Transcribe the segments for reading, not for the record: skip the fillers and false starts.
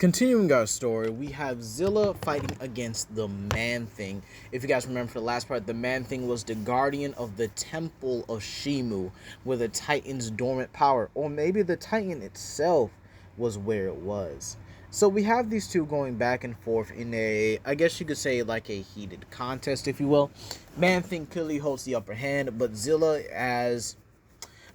Continuing our story, we have Zilla fighting against the Man-Thing. If you guys remember the last part, the Man-Thing was the guardian of the Temple of Shimu, where the Titan's dormant power, or maybe the Titan itself, was where it was. So we have these two going back and forth in a, I guess you could say, like a heated contest, if you will. Man-Thing clearly holds the upper hand, but Zilla, as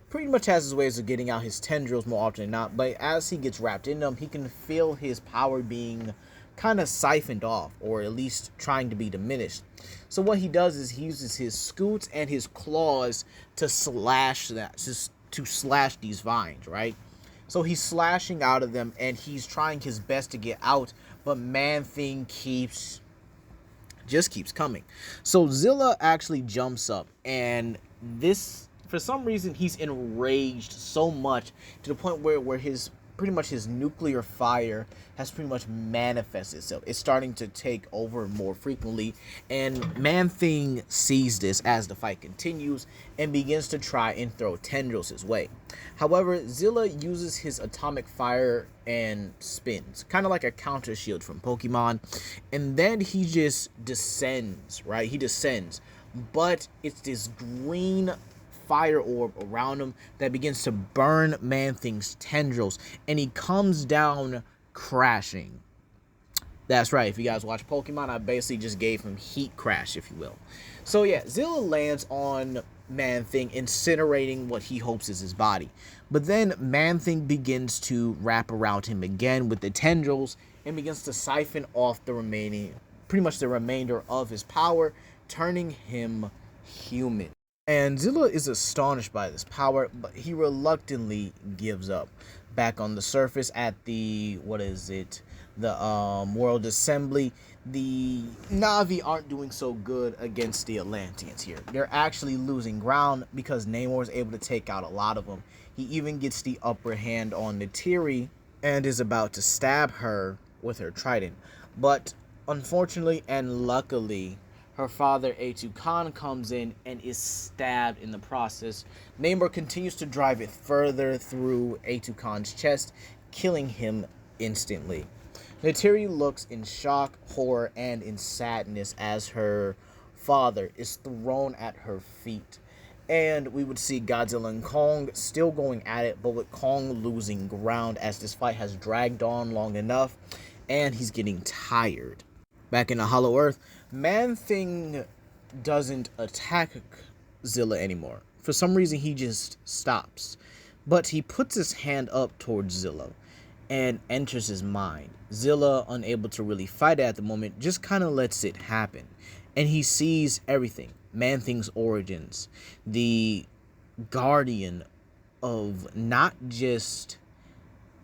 pretty much has his ways of getting out his tendrils more often than not, but as he gets wrapped in them, he can feel his power being kind of siphoned off, or at least trying to be diminished. So what he does is he uses his scoots and his claws to slash these vines, right? So he's slashing out of them, and he's trying his best to get out, but Man-Thing keeps coming. So Zilla actually jumps up, and for some reason, he's enraged so much to the point where his nuclear fire has pretty much manifested itself. It's starting to take over more frequently, and Man-Thing sees this as the fight continues and begins to try and throw tendrils his way. However, Zilla uses his atomic fire and spins, kind of like a counter shield from Pokemon, and then he just descends, right? He descends, but it's this green fire orb around him that begins to burn Man-Thing's tendrils, and he comes down crashing. That's right, if you guys watch Pokemon, I basically just gave him heat crash, if you will. So yeah, Zilla lands on Man-Thing, incinerating what he hopes is his body. But then Man-Thing begins to wrap around him again with the tendrils and begins to siphon off the remainder of his power, turning him human. And Zilla is astonished by this power, but he reluctantly gives up. Back on the surface at the World Assembly, the Na'vi aren't doing so good against the Atlanteans here. They're actually losing ground because Namor is able to take out a lot of them. He even gets the upper hand on Neytiri and is about to stab her with her trident. But unfortunately and luckily, her father, Khan, comes in and is stabbed in the process. Namor continues to drive it further through Khan's chest, killing him instantly. Neytiri looks in shock, horror, and in sadness as her father is thrown at her feet. And we would see Godzilla and Kong still going at it, but with Kong losing ground as this fight has dragged on long enough, and he's getting tired. Back in the Hollow Earth, Man-Thing doesn't attack Zilla anymore. For some reason, he just stops. But he puts his hand up towards Zilla and enters his mind. Zilla, unable to really fight at the moment, just kind of lets it happen. And he sees everything. Man-Thing's origins. The guardian of not just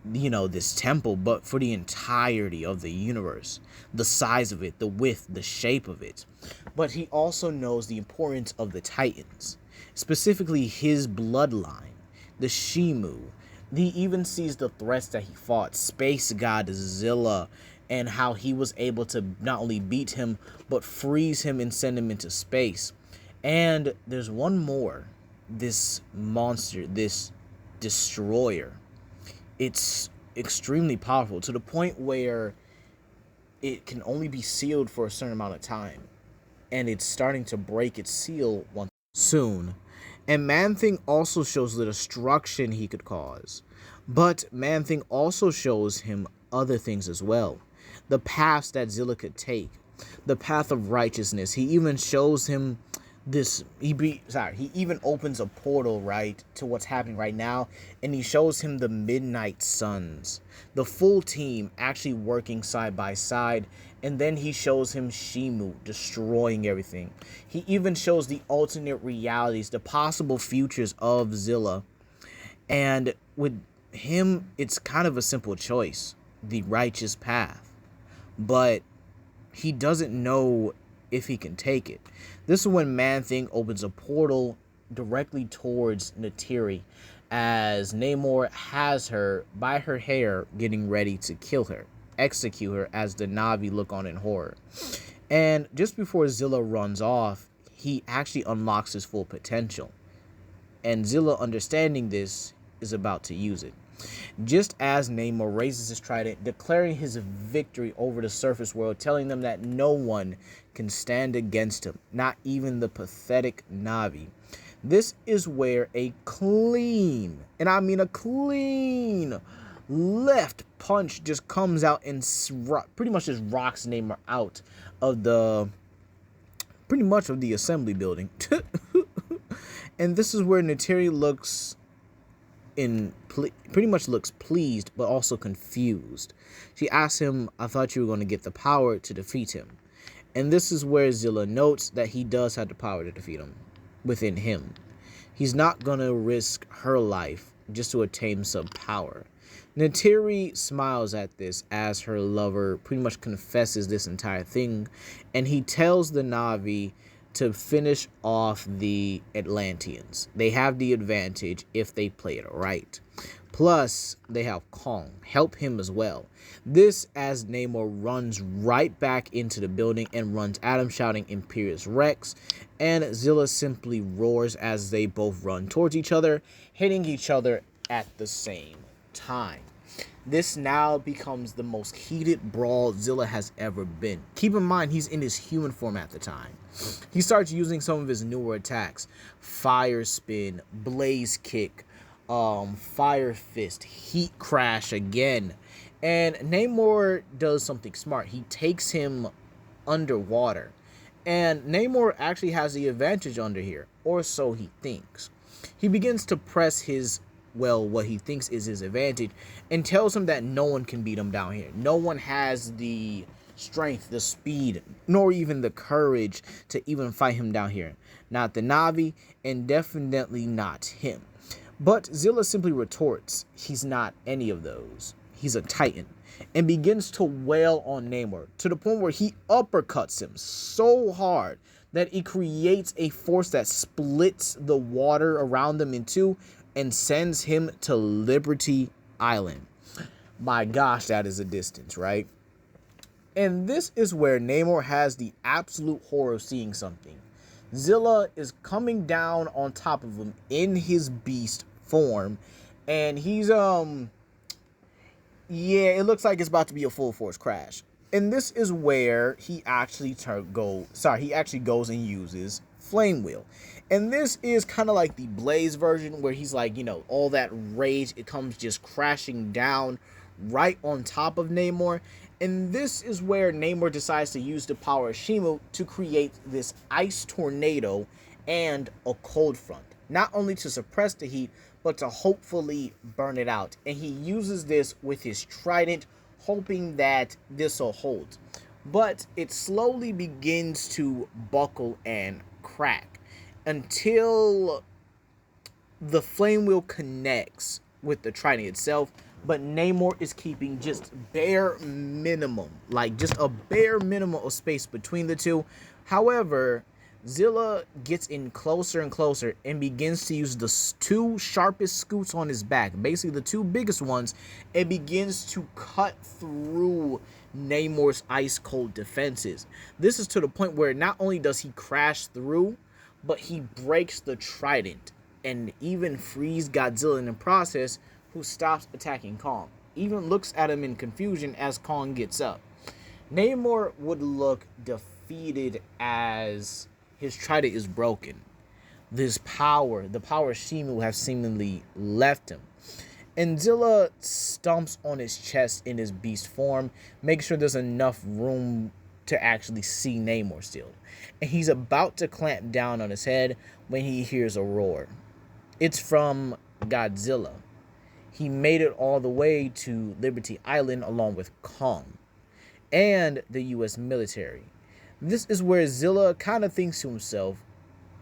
this temple, but for the entirety of the universe, the size of it, the width, the shape of it. But he also knows the importance of the Titans, specifically his bloodline, the Shimu. He even sees the threats that he fought, Space God Zilla, and how he was able to not only beat him, but freeze him and send him into space. And there's one more, this monster, this destroyer. It's extremely powerful to the point where it can only be sealed for a certain amount of time, and it's starting to break its seal soon. And Man-Thing also shows the destruction he could cause, but Man-Thing also shows him other things as well, the paths that Zilla could take, the path of righteousness. He even shows him he even opens a portal, right, to what's happening right now, and he shows him the Midnight Suns, the full team actually working side by side, and then he shows him Shimu destroying everything. He even shows the alternate realities, the possible futures of Zilla, and with him, it's kind of a simple choice, the righteous path, but he doesn't know if he can take it. This is when Man-Thing opens a portal directly towards Neytiri, as Namor has her by her hair, getting ready to kill her, execute her, as the Na'vi look on in horror. And just before Zilla runs off, he actually unlocks his full potential. And Zilla, understanding this, is about to use it. Just as Namor raises his trident, declaring his victory over the surface world, telling them that no one can stand against him, not even the pathetic Na'vi. This is where a clean, and I mean a clean, left punch just comes out and pretty much just rocks Namor out of the, pretty much of the assembly building. And this is where Neytiri looks pretty much looks pleased, but also confused. She asks him, I thought you were going to get the power to defeat him. And this is where Zilla notes that he does have the power to defeat him within him. He's not going to risk her life just to attain some power. Neytiri smiles at this as her lover pretty much confesses this entire thing, and he tells the Na'vi to finish off the Atlanteans. They have the advantage if they play it right. Plus, they have Kong help him as well. This as Namor runs right back into the building and runs at him shouting Imperious Rex, and Zilla simply roars as they both run towards each other, hitting each other at the same time. This now becomes the most heated brawl Zilla has ever been. Keep in mind, he's in his human form at the time. He starts using some of his newer attacks. Fire Spin, Blaze Kick, Fire Fist, Heat Crash again. And Namor does something smart. He takes him underwater. And Namor actually has the advantage under here, or so he thinks. He begins to press his, well, what he thinks is his advantage, and tells him that no one can beat him down here. No one has the strength, the speed, nor even the courage to even fight him down here. Not the Na'vi, and definitely not him. But Zilla simply retorts, he's not any of those. He's a Titan, and begins to wail on Namor to the point where he uppercuts him so hard that it creates a force that splits the water around them in two and sends him to Liberty Island. My gosh, that is a distance, right? And this is where Namor has the absolute horror of seeing something. Zilla is coming down on top of him in his beast form, and he's yeah, it looks like it's about to be a full force crash. And this is where he actually goes and uses Flame Wheel. And this is kind of like the Blaze version, where he's like, you know, all that rage, it comes just crashing down right on top of Namor. And this is where Namor decides to use the power of Shimu to create this ice tornado and a cold front. Not only to suppress the heat, but to hopefully burn it out. And he uses this with his trident, hoping that this will hold. But it slowly begins to buckle and crack until the flame wheel connects with the trident itself. But Namor is keeping just bare minimum, like just a bare minimum of space between the two. However, Zilla gets in closer and closer and begins to use the two sharpest scoots on his back, basically the two biggest ones, and begins to cut through Namor's ice cold defenses. This is to the point where not only does he crash through, but he breaks the trident and even frees Godzilla in the process, who stops attacking Kong. Even looks at him in confusion as Kong gets up. Namor would look defeated as his trident is broken. This power, the power of Shimu, have seemingly left him. And Zilla stomps on his chest in his beast form, making sure there's enough room to actually see Namor still. And he's about to clamp down on his head when he hears a roar. It's from Godzilla. He made it all the way to Liberty Island along with Kong and the US military. This is where Zilla kind of thinks to himself,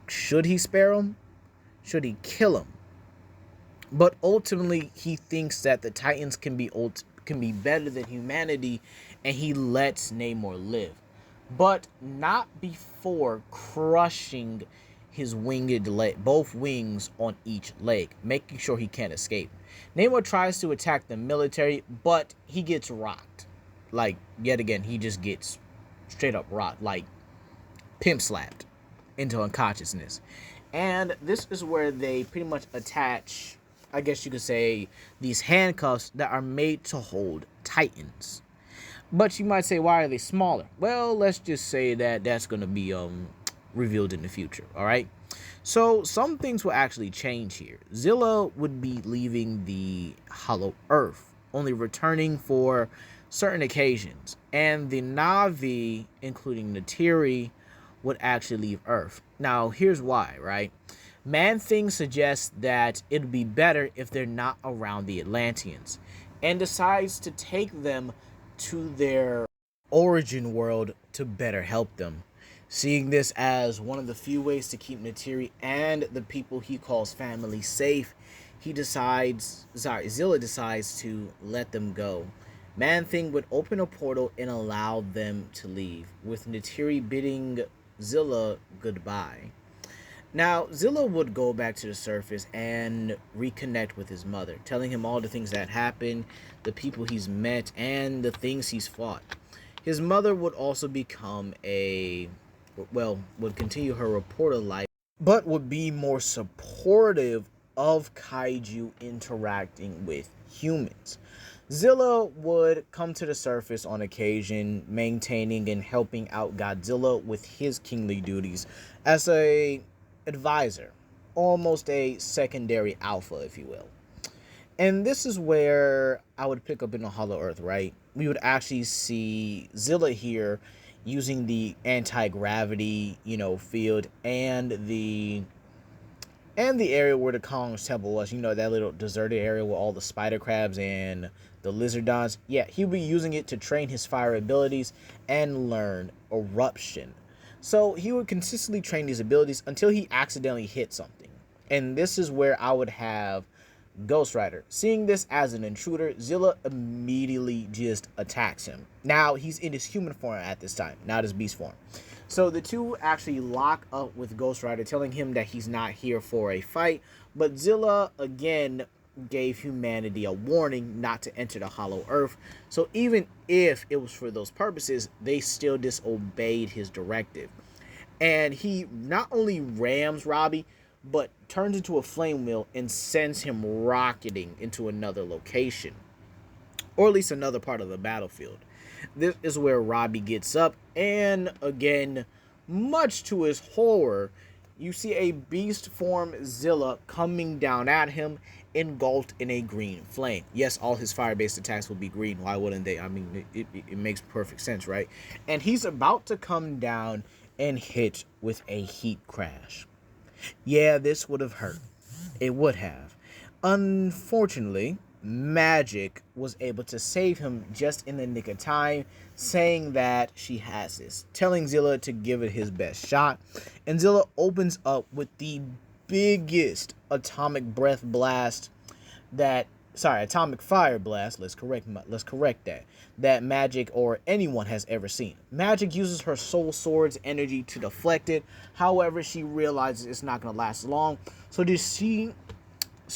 should he spare him? Should he kill him? But ultimately, he thinks that the Titans can be better than humanity, and he lets Namor live. But not before crushing his winged leg, both wings on each leg, making sure he can't escape. Namor tries to attack the military, but he gets rocked. Like, yet again, he just gets straight up rocked, like pimp slapped into unconsciousness. And this is where they pretty much attach I guess you could say, these handcuffs that are made to hold Titans. But you might say, why are they smaller? Well, let's just say that that's going to be revealed in the future, all right? So some things will actually change here. Zilla would be leaving the Hollow Earth, only returning for certain occasions. And the Na'vi, including Natiri, would actually leave Earth. Now, here's why, right? Man-Thing suggests that it'd be better if they're not around the Atlanteans, and decides to take them to their origin world to better help them. Seeing this as one of the few ways to keep Natiri and the people he calls family safe, Zilla decides to let them go. Man-Thing would open a portal and allow them to leave, with Natiri bidding Zilla goodbye. Now, Zilla would go back to the surface and reconnect with his mother, telling him all the things that happened, the people he's met, and the things he's fought. His mother would also become would continue her reporter life, but would be more supportive of kaiju interacting with humans. Zilla would come to the surface on occasion, maintaining and helping out Godzilla with his kingly duties as a advisor, almost a secondary alpha, if you will. And this is where I would pick up in the Hollow Earth, right? We would actually see Zilla here using the anti-gravity, field and the area where the Kong's temple was, that little deserted area with all the spider crabs and the lizardons. Yeah, he'll be using it to train his fire abilities and learn eruption. So he would consistently train these abilities until he accidentally hit something. And this is where I would have Ghost Rider. Seeing this as an intruder, Zilla immediately just attacks him. Now, he's in his human form at this time, not his beast form. So the two actually lock up with Ghost Rider, telling him that he's not here for a fight. But Zilla, again, gave humanity a warning not to enter the Hollow Earth. So even if it was for those purposes, they still disobeyed his directive. And he not only rams Robbie, but turns into a flame wheel and sends him rocketing into another location, or at least another part of the battlefield. This is where Robbie gets up, and again, much to his horror, you see a beast form Zilla coming down at him, engulfed in a green flame. Yes, all his fire-based attacks will be green. Why wouldn't they? I mean, it makes perfect sense, right? And he's about to come down and hit with a heat crash. Yeah, this would have hurt. It would have. Unfortunately, Magic was able to save him just in the nick of time, saying that she has this, telling Zilla to give it his best shot. And Zilla opens up with the biggest atomic fire blast, let's correct that Magic or anyone has ever seen. Magic uses her soul sword's energy to deflect it. However, she realizes it's not going to last long. So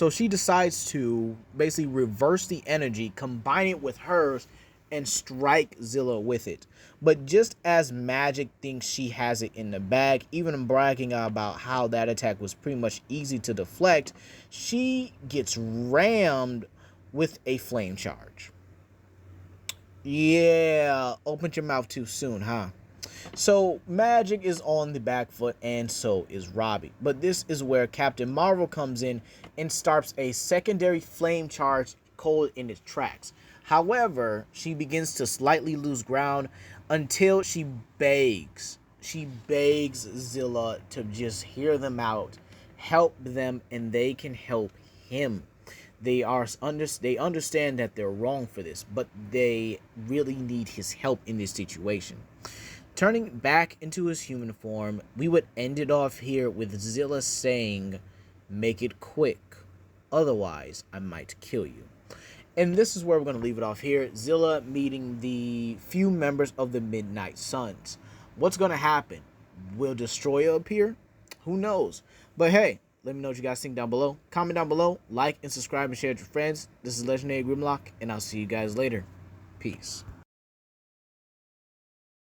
she decides to basically reverse the energy, combine it with hers, and strike Zilla with it. But just as Magic thinks she has it in the bag, even bragging about how that attack was pretty much easy to deflect, she gets rammed with a flame charge. Yeah, opened your mouth too soon, huh? So Magic is on the back foot, and so is Robbie. But this is where Captain Marvel comes in and starts a secondary flame charge cold in its tracks. However, she begins to slightly lose ground until she begs Zilla to just hear them out, help them, and they can help him. They understand that they're wrong for this, but they really need his help in this situation. Turning back into his human form, we would end it off here with Zilla saying, "Make it quick, otherwise I might kill you." And this is where we're going to leave it off here. Zilla meeting the few members of the Midnight Suns. What's going to happen? Will Destroyer appear? Who knows? But hey, let me know what you guys think down below. Comment down below, like and subscribe and share with your friends. This is Legendary Grimlock, and I'll see you guys later. Peace.